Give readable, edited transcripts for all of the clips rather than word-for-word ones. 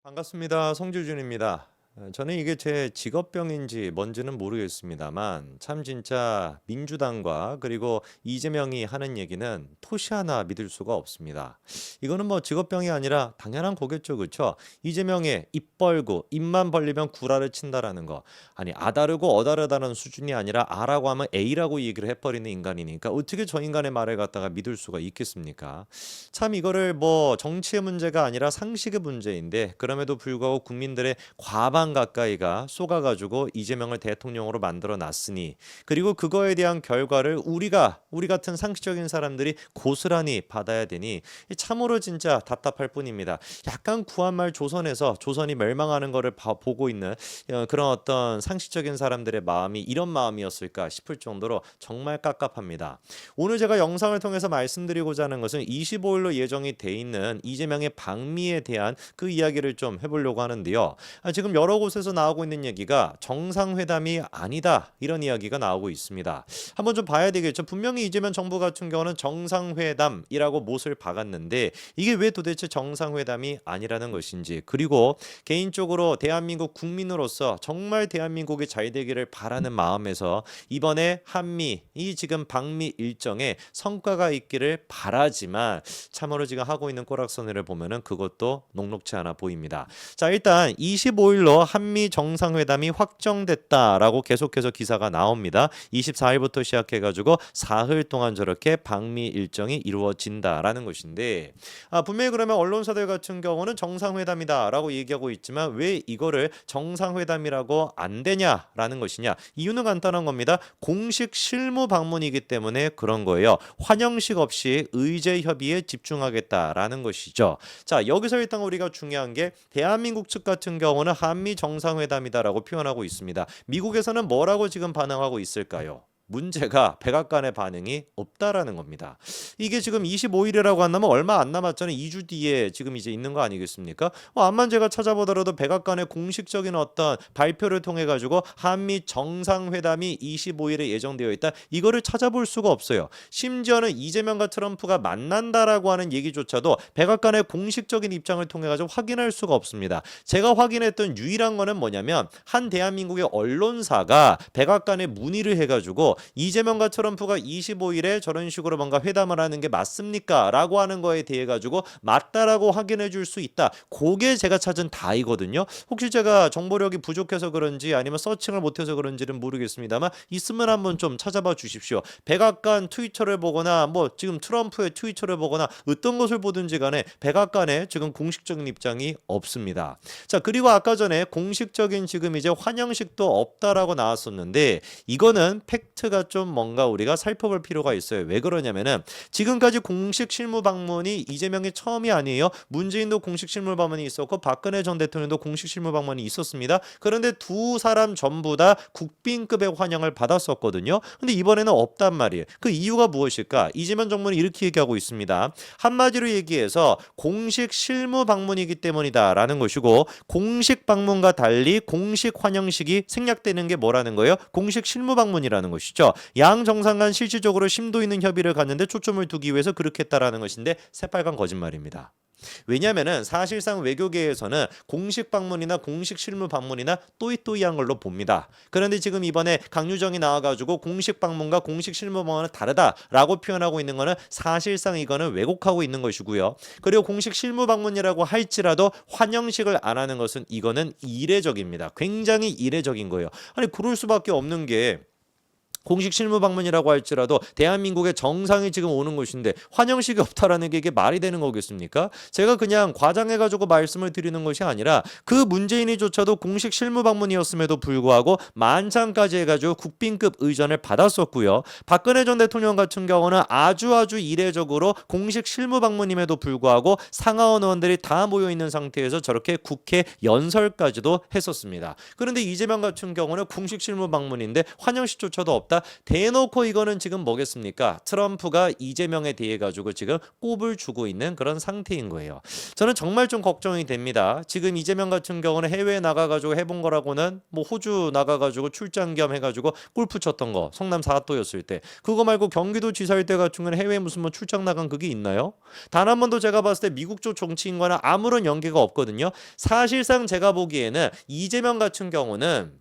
반갑습니다. 성주준입니다. 저는 이게 제 직업병인지 뭔지는 모르겠습니다만 참 진짜 민주당과 그리고 이재명이 하는 얘기는 토시 하나 믿을 수가 없습니다. 이거는 뭐 직업병이 아니라 당연한 거겠죠, 그렇죠? 이재명의 입 벌고 입만 벌리면 구라를 친다라는 거. 아니 아다르고 어다르다는 수준이 아니라 A라고 하면 A라고 얘기를 해버리는 인간이니까 어떻게 저 인간의 말을 갖다가 믿을 수가 있겠습니까? 참 이거를 뭐 정치의 문제가 아니라 상식의 문제인데 그럼에도 불구하고 국민들의 과반 가까이가 쏘가가지고 이재명을 대통령으로 만들어 놨으니 그리고 그거에 대한 결과를 우리 같은 상식적인 사람들이 고스란히 받아야 되니 참으로 진짜 답답할 뿐입니다. 약간 구한말 조선에서 조선이 멸망하는 거를 보고 있는 그런 어떤 상식적인 사람들의 마음이 이런 마음이었을까 싶을 정도로 정말 깝깝합니다. 오늘 제가 영상을 통해서 말씀드리고자 하는 것은 25일로 예정이 돼 있는 이재명의 방미에 대한 그 이야기를 좀 해보려고 하는데요. 지금 여러 곳에서 나오고 있는 얘기가 정상회담이 아니다 이런 이야기가 나오고 있습니다. 한번 좀 봐야 되겠죠. 분명히 이재명 정부 같은 경우는 정상회담이라고 못을 박았는데 이게 왜 도대체 정상회담이 아니라는 것인지 그리고 개인적으로 대한민국 국민으로서 정말 대한민국이 잘 되기를 바라는 마음에서 이번에 한미 이 지금 방미 일정에 성과가 있기를 바라지만 참으로 지금 하고 있는 꼬락서니를 보면은 그것도 녹록치 않아 보입니다. 자, 일단 25일로 한미 정상회담이 확정됐다라고 계속해서 기사가 나옵니다. 24일부터 시작해가지고 사흘 동안 저렇게 방미 일정이 이루어진다라는 것인데 분명히 그러면 언론사들 같은 경우는 정상회담이다라고 얘기하고 있지만 왜 이거를 정상회담이라고 안 되냐라는 것이냐. 이유는 간단한 겁니다. 공식 실무 방문이기 때문에 그런 거예요. 환영식 없이 의제 협의에 집중하겠다라는 것이죠. 자, 여기서 일단 우리가 중요한 게 대한민국 측 같은 경우는 한미 정상회담이다라고 표현하고 있습니다. 미국에서는 뭐라고 지금 반응하고 있을까요? 문제가 백악관의 반응이 없다라는 겁니다. 이게 지금 25일이라고 한다면 얼마 안 남았잖아요. 2주 뒤에 지금 이제 있는 거 아니겠습니까? 암만 제가 찾아보더라도 백악관의 공식적인 어떤 발표를 통해 가지고 한미 정상회담이 25일에 예정되어 있다. 이거를 찾아볼 수가 없어요. 심지어는 이재명과 트럼프가 만난다라고 하는 얘기조차도 백악관의 공식적인 입장을 통해 가지고 확인할 수가 없습니다. 제가 확인했던 유일한 거는 뭐냐면 한 대한민국의 언론사가 백악관에 문의를 해가지고 이재명과 트럼프가 25일에 저런 식으로 뭔가 회담을 하는 게 맞습니까? 라고 하는 거에 대해 가지고 맞다라고 확인해 줄 수 있다. 그게 제가 찾은 다이거든요. 혹시 제가 정보력이 부족해서 그런지 아니면 서칭을 못해서 그런지는 모르겠습니다만 있으면 한번 좀 찾아봐 주십시오. 백악관 트위터를 보거나 뭐 지금 트럼프의 트위터를 보거나 어떤 것을 보든지 간에 백악관에 지금 공식적인 입장이 없습니다. 자, 그리고 아까 전에 공식적인 지금 이제 환영식도 없다라고 나왔었는데 이거는 팩트가 좀 뭔가 우리가 살펴볼 필요가 있어요. 왜 그러냐면은 지금까지 공식 실무 방문이 이재명이 처음이 아니에요. 문재인도 공식 실무 방문이 있었고 박근혜 전 대통령도 공식 실무 방문이 있었습니다. 그런데 두 사람 전부 다 국빈급의 환영을 받았었거든요. 근데 이번에는 없단 말이에요. 그 이유가 무엇일까? 이재명 정부는 이렇게 얘기하고 있습니다. 한마디로 얘기해서 공식 실무 방문이기 때문이다라는 것이고 공식 방문과 달리 공식 환영식이 생략되는 게 뭐라는 거예요? 공식 실무 방문이라는 것이죠. 양 정상 간 실질적으로 심도 있는 협의를 갖는데 초점을 두기 위해서 그렇게 했다라는 것인데 새빨간 거짓말입니다. 왜냐면은 사실상 외교계에서는 공식 방문이나 공식 실무 방문이나 또이또이한 걸로 봅니다. 그런데 지금 이번에 강유정이 나와가지고 공식 방문과 공식 실무 방문은 다르다라고 표현하고 있는 거는 사실상 이거는 왜곡하고 있는 것이고요. 그리고 공식 실무 방문이라고 할지라도 환영식을 안 하는 것은 이거는 이례적입니다. 굉장히 이례적인 거예요. 아니 그럴 수밖에 없는 게 공식 실무 방문이라고 할지라도 대한민국의 정상이 지금 오는 곳인데 환영식이 없다라는 게 이게 말이 되는 거겠습니까? 제가 그냥 과장해가지고 말씀을 드리는 것이 아니라 그 문재인이조차도 공식 실무 방문이었음에도 불구하고 만찬까지 해가지고 국빈급 의전을 받았었고요. 박근혜 전 대통령 같은 경우는 아주 이례적으로 공식 실무 방문임에도 불구하고 상하원 의원들이 다 모여있는 상태에서 저렇게 국회 연설까지도 했었습니다. 그런데 이재명 같은 경우는 공식 실무 방문인데 환영식조차도 없다. 없다. 대놓고 이거는 지금 뭐겠습니까? 트럼프가 이재명에 대해 가지고 지금 꼽을 주고 있는 그런 상태인 거예요. 저는 정말 좀 걱정이 됩니다. 지금 이재명 같은 경우는 해외에 나가가지고 해본 거라고는 뭐 호주 나가가지고 출장 겸 해가지고 골프 쳤던 거 성남 사또였을 때 그거 말고 경기도지사일 때 같은 경우는 해외에 무슨 뭐 출장 나간 그게 있나요? 단 한 번도 제가 봤을 때 미국 쪽 정치인과는 아무런 연계가 없거든요. 사실상 제가 보기에는 이재명 같은 경우는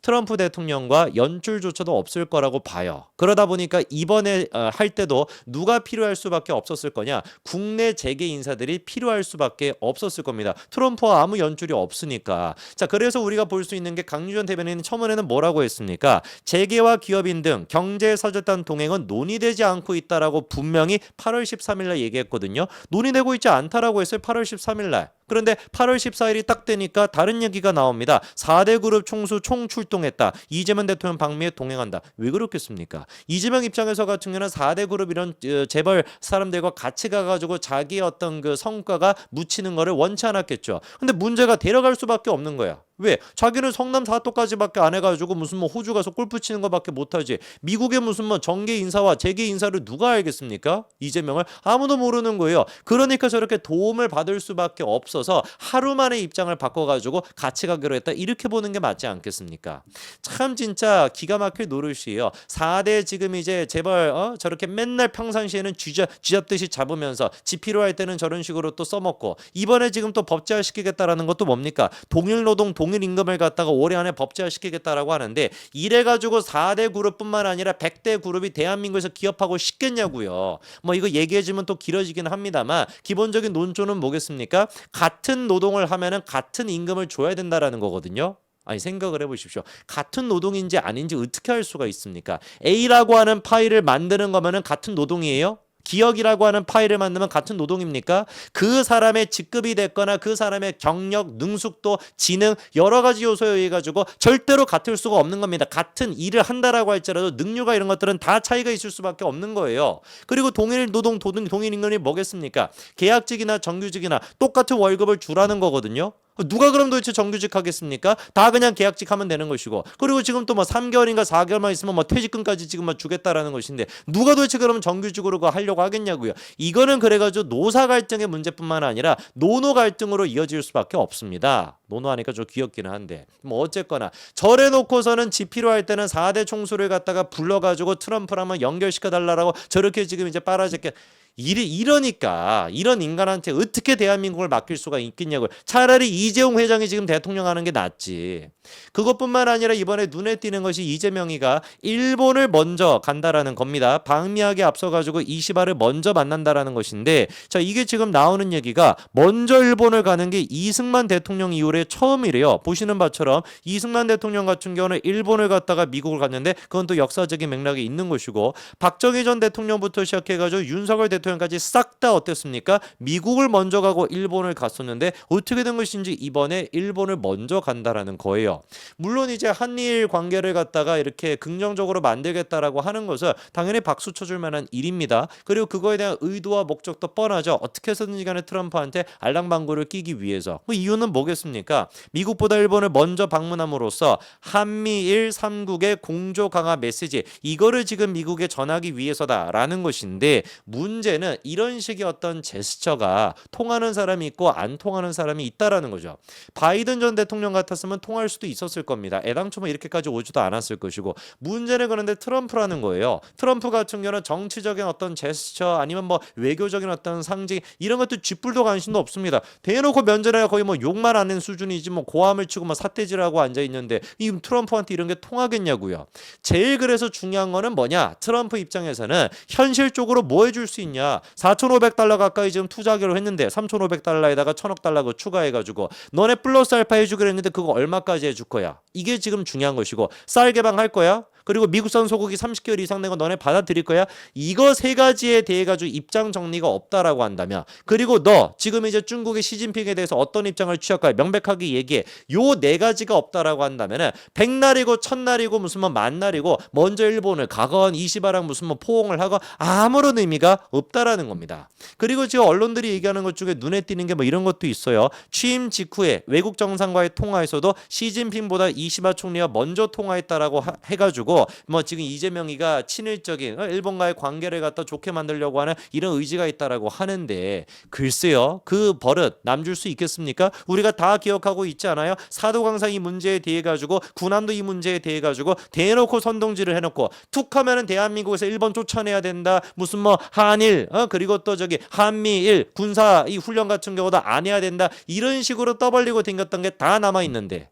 트럼프 대통령과 연줄조차도 없을 거라고 봐요. 그러다 보니까 이번에 할 때도 누가 필요할 수밖에 없었을 거냐? 국내 재계 인사들이 필요할 수밖에 없었을 겁니다. 트럼프와 아무 연줄이 없으니까. 자, 그래서 우리가 볼 수 있는 게 강유전 대변인은 처음에는 뭐라고 했습니까? 재계와 기업인 등 경제 사절단 동행은 논의되지 않고 있다라고 분명히 8월 13일 날 얘기했거든요. 논의되고 있지 않다라고 했어요. 8월 13일 날. 그런데 8월 14일이 딱 되니까 다른 얘기가 나옵니다. 4대 그룹 총수 총출동했다. 이재명 대통령 방미에 동행한다. 왜 그렇겠습니까? 이재명 입장에서 같은 경우는 4대 그룹 이런 재벌 사람들과 같이 가가지고 자기의 어떤 그 성과가 묻히는 거를 원치 않았겠죠. 근데 문제가 데려갈 수밖에 없는 거야. 왜? 자기는 성남 사또까지밖에 안 해가지고 무슨 뭐 호주 가서 골프 치는 것밖에 못하지. 미국의 무슨 뭐 정계 인사와 재계 인사를 누가 알겠습니까? 이재명을 아무도 모르는 거예요. 그러니까 저렇게 도움을 받을 수밖에 없어서 하루 만에 입장을 바꿔가지고 같이 가기로 했다. 이렇게 보는 게 맞지 않겠습니까? 참 진짜 기가 막힐 노릇이에요. 4대 지금 이제 재벌 저렇게 맨날 평상시에는 쥐잡듯이 잡으면서 지 필요할 때는 저런 식으로 또 써먹고 이번에 지금 또 법제화시키겠다라는 것도 뭡니까? 동일노동 동일 임금을 갖다가 올해 안에 법제화시키겠다라고 하는데 이래가지고 4대 그룹뿐만 아니라 100대 그룹이 대한민국에서 기업하고 싶겠냐고요. 뭐 이거 얘기해주면 또 길어지긴 합니다만 기본적인 논조는 뭐겠습니까? 같은 노동을 하면은 같은 임금을 줘야 된다라는 거거든요. 아니 생각을 해보십시오. 같은 노동인지 아닌지 어떻게 할 수가 있습니까? A라고 하는 파일을 만드는 거면은 같은 노동이에요? 기억이라고 하는 파일을 만들면 같은 노동입니까? 그 사람의 직급이 됐거나 그 사람의 경력, 능숙도, 지능 여러 가지 요소에 의해 가지고 절대로 같을 수가 없는 겁니다. 같은 일을 한다라고 할지라도 능력과 이런 것들은 다 차이가 있을 수밖에 없는 거예요. 그리고 동일 노동, 동일 임금이 뭐겠습니까? 계약직이나 정규직이나 똑같은 월급을 주라는 거거든요. 누가 그럼 도대체 정규직 하겠습니까? 다 그냥 계약직 하면 되는 것이고 그리고 지금 또 뭐 3개월인가 4개월만 있으면 뭐 퇴직금까지 지금 뭐 주겠다라는 것인데 누가 도대체 그러면 정규직으로 하려고 하겠냐고요. 이거는 그래가지고 노사 갈등의 문제뿐만 아니라 노노 갈등으로 이어질 수밖에 없습니다. 노노하니까 좀 귀엽기는 한데 뭐 어쨌거나 저래 놓고서는 지 필요할 때는 4대 총수를 갖다가 불러가지고 트럼프랑 한번 연결시켜달라고 저렇게 지금 이제 빨아제게 이러니까 이런 인간한테 어떻게 대한민국을 맡길 수가 있겠냐고요. 차라리 이재용 회장이 지금 대통령 하는 게 낫지. 그것뿐만 아니라 이번에 눈에 띄는 것이 이재명이가 일본을 먼저 간다라는 겁니다. 방미하게 앞서가지고 이시바를 먼저 만난다라는 것인데 자 이게 지금 나오는 얘기가 먼저 일본을 가는 게 이승만 대통령 이후에 처음이래요. 보시는 바처럼 이승만 대통령 같은 경우는 일본을 갔다가 미국을 갔는데 그건 또 역사적인 맥락이 있는 것이고 박정희 전 대통령부터 시작해가지고 윤석열 대통령까지 싹 다 어땠습니까? 미국을 먼저 가고 일본을 갔었는데 어떻게 된 것인지 이번에 일본을 먼저 간다라는 거예요. 물론 이제 한일 관계를 갖다가 이렇게 긍정적으로 만들겠다라고 하는 것은 당연히 박수 쳐줄 만한 일입니다. 그리고 그거에 대한 의도와 목적도 뻔하죠. 어떻게 해서든지 간에 트럼프한테 알랑방구를 끼기 위해서. 그 이유는 뭐겠습니까? 미국보다 일본을 먼저 방문함으로써 한미일 3국의 공조 강화 메시지 이거를 지금 미국에 전하기 위해서다라는 것인데 문제는 이런 식의 어떤 제스처가 통하는 사람이 있고 안 통하는 사람이 있다라는 거죠. 바이든 전 대통령 같았으면 통할 수도 있었을 겁니다. 애당초 뭐 이렇게까지 오지도 않았을 것이고 문제는 그런데 트럼프라는 거예요. 트럼프 같은 경우는 정치적인 어떤 제스처 아니면 뭐 외교적인 어떤 상징 이런 것도 쥐뿔도 관심도 없습니다. 대놓고 면전에 거의 뭐 욕만 하는 수준이지 뭐 고함을 치고 뭐 삿대질하고 앉아 있는데 이 트럼프한테 이런 게 통하겠냐고요. 제일 그래서 중요한 거는 뭐냐? 트럼프 입장에서는 현실적으로 뭐 해줄 수 있냐? 4,500달러 가까이 지금 투자하기로 했는데 3,500달러에다가 1,000억 달러 추가해가지고 너네 플러스 알파 해주기로 했는데 그거 얼마까지 해줄 거야? 이게 지금 중요한 것이고 쌀 개방할 거야? 그리고 미국산 소고기 30개월 이상 된 거 너네 받아들일 거야? 이거 세 가지에 대해 가지고 입장 정리가 없다라고 한다면 그리고 너 지금 이제 중국의 시진핑에 대해서 어떤 입장을 취할까 명백하게 얘기해. 요 네 가지가 없다라고 한다면은 백날이고 천날이고 무슨 뭐 만날이고 먼저 일본을 가건 이시바랑 무슨 뭐 포옹을 하건 아무런 의미가 없다라는 겁니다. 그리고 지금 언론들이 얘기하는 것 중에 눈에 띄는 게 뭐 이런 것도 있어요. 취임 직후에 외국 정상과의 통화에서도 시진핑보다 이시바 총리와 먼저 통화했다라고 해가지고 된다고 뭐 지금 이재명이가 친일적인 일본과의 관계를 갖다 좋게 만들려고 하는 이런 의지가 있다라고 하는데 글쎄요. 그 버릇 남줄 수 있겠습니까? 우리가 다 기억하고 있지 않아요? 사도강상 이 문제에 대해 가지고 군함도 이 문제에 대해 가지고 대놓고 선동질을 해놓고 툭 하면은 대한민국에서 일본 쫓아내야 된다. 무슨 뭐 한일 그리고 또 저기 한미일 군사 이 훈련 같은 경우도 안 해야 된다. 이런 식으로 떠벌리고 댕겼던 게 다 남아 있는데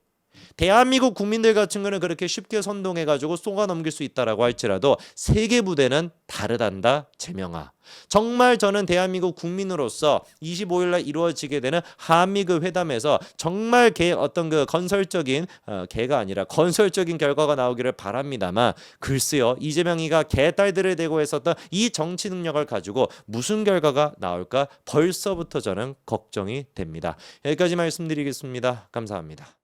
대한민국 국민들 같은 거는 그렇게 쉽게 선동해가지고 쏘아 넘길 수 있다라고 할지라도 세계 부대는 다르단다 제명아. 정말 저는 대한민국 국민으로서 25일 날 이루어지게 되는 한미 그 회담에서 정말 어떤 그 건설적인 개가 아니라 건설적인 결과가 나오기를 바랍니다만 글쎄요 이재명이가 개딸들을 대고 했었던 이 정치 능력을 가지고 무슨 결과가 나올까 벌써부터 저는 걱정이 됩니다. 여기까지 말씀드리겠습니다. 감사합니다.